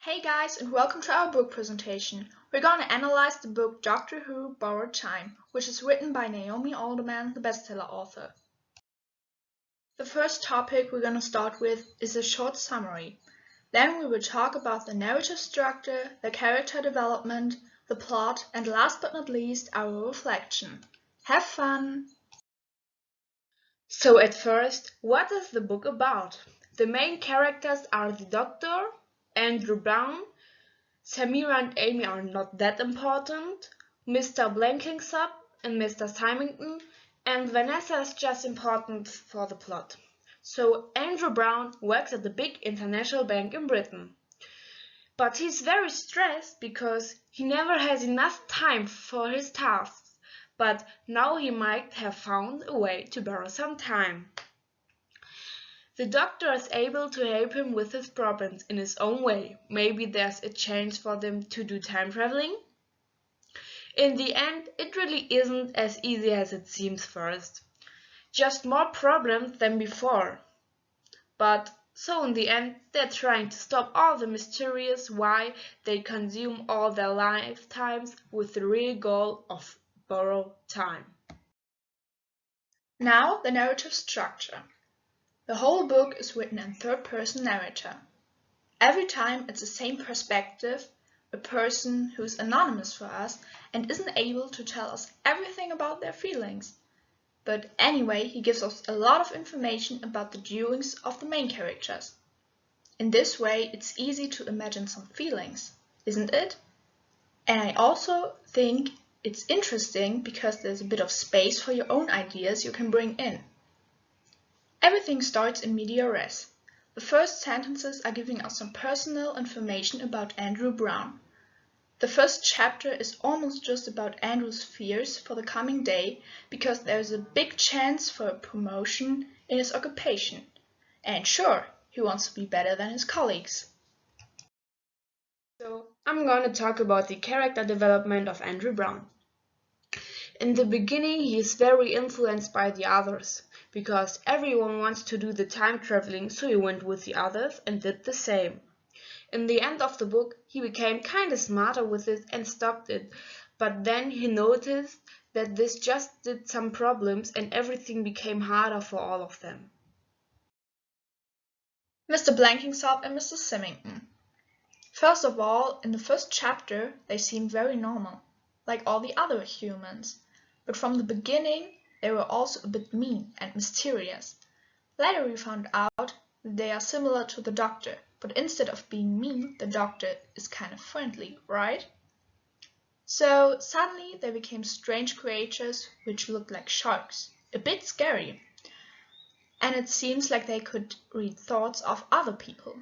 Hey guys, and welcome to our book presentation. We're going to analyze the book Doctor Who Borrowed Time, which is written by Naomi Alderman, the bestseller author. The first topic we're going to start with is a short summary. Then we will talk about the narrative structure, the character development, the plot, and last but not least, our reflection. Have fun! So at first, what is the book about? The main characters are the Doctor, Andrew Brown, Samira and Amy are not that important, Mr. Blenkinsop and Mr. Symington, and Vanessa is just important for the plot. So Andrew Brown works at the big international bank in Britain. But he's very stressed because he never has enough time for his tasks. But now he might have found a way to borrow some time. The Doctor is able to help him with his problems in his own way. Maybe there's a chance for them to do time traveling? In the end, it really isn't as easy as it seems first. Just more problems than before. But so in the end, they're trying to stop all the mysterious why they consume all their lifetimes with the real goal of borrow time. Now, the narrative structure. The whole book is written in third-person narrator. Every time it's the same perspective, a person who's anonymous for us and isn't able to tell us everything about their feelings. But anyway, he gives us a lot of information about the doings of the main characters. In this way, it's easy to imagine some feelings, isn't it? And I also think it's interesting because there's a bit of space for your own ideas you can bring in. Everything starts in media res. The first sentences are giving us some personal information about Andrew Brown. The first chapter is almost just about Andrew's fears for the coming day because there's a big chance for a promotion in his occupation. And sure, he wants to be better than his colleagues. So I'm going to talk about the character development of Andrew Brown. In the beginning, he is very influenced by the others, because everyone wants to do the time traveling, so he went with the others and did the same. In the end of the book, he became kinda smarter with it and stopped it, but then he noticed that this just did some problems and everything became harder for all of them. Mr. Blenkinsop and Mr. Symington. First of all, in the first chapter, they seem very normal, like all the other humans. But from the beginning, they were also a bit mean and mysterious. Later we found out that they are similar to the Doctor, but instead of being mean, the Doctor is kind of friendly, right? So suddenly they became strange creatures which looked like sharks, a bit scary. And it seems like they could read thoughts of other people.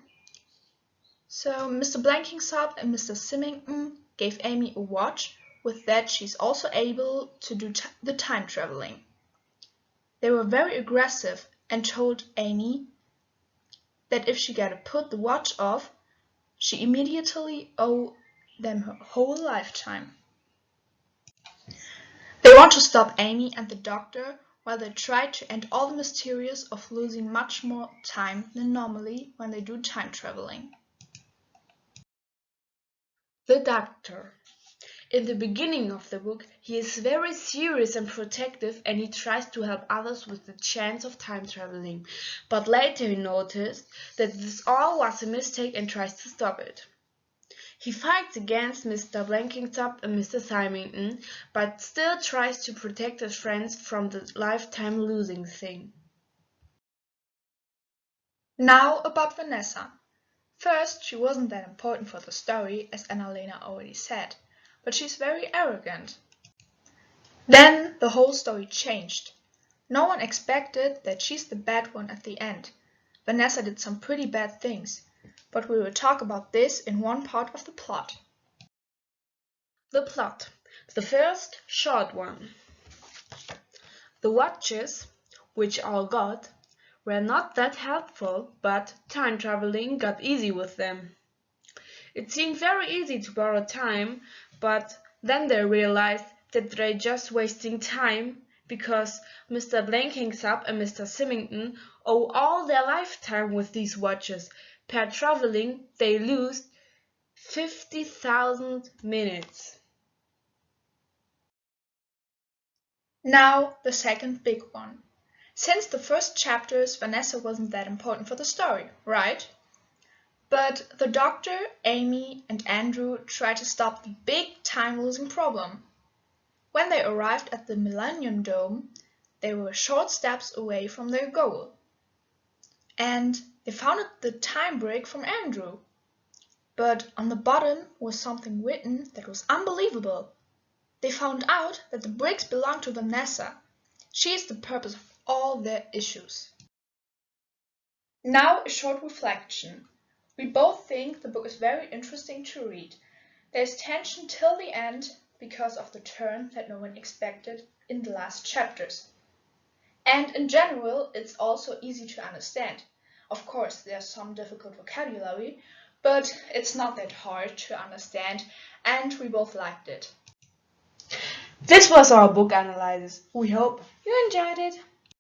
So Mr. Blenkinsop and Mr. Symington gave Amy a watch. With that, she's also able to do the time traveling. They were very aggressive and told Amy that if she got to put the watch off, she immediately owed them her whole lifetime. They want to stop Amy and the Doctor while they try to end all the mysterious of losing much more time than normally when they do time traveling. The Doctor. In the beginning of the book, he is very serious and protective and he tries to help others with the chance of time traveling. But later he noticed that this all was a mistake and tries to stop it. He fights against Mr. Blenkinsop and Mr. Symington, but still tries to protect his friends from the lifetime losing thing. Now about Vanessa. First, she wasn't that important for the story, as Annalena already said, but she's very arrogant. Then the whole story changed. No one expected that she's the bad one at the end. Vanessa did some pretty bad things, but we will talk about this in one part of the plot. The plot. The first short one. The watches, which all got, were not that helpful, but time traveling got easy with them. It seemed very easy to borrow time, but then they realized that they're just wasting time because Mr. Blenkinsop and Mr. Symington owe all their lifetime with these watches. Per traveling, they lose 50,000 minutes. Now the second big one. Since the first chapters, Vanessa wasn't that important for the story, right? But the Doctor, Amy, and Andrew tried to stop the big time-losing problem. When they arrived at the Millennium Dome, they were short steps away from their goal. And they found the time brick from Andrew. But on the bottom was something written that was unbelievable. They found out that the bricks belong to Vanessa. She is the purpose of all their issues. Now a short reflection. We both think the book is very interesting to read. There's tension till the end because of the turn that no one expected in the last chapters. And in general, it's also easy to understand. Of course, there's some difficult vocabulary, but it's not that hard to understand, and we both liked it. This was our book analysis. We hope you enjoyed it.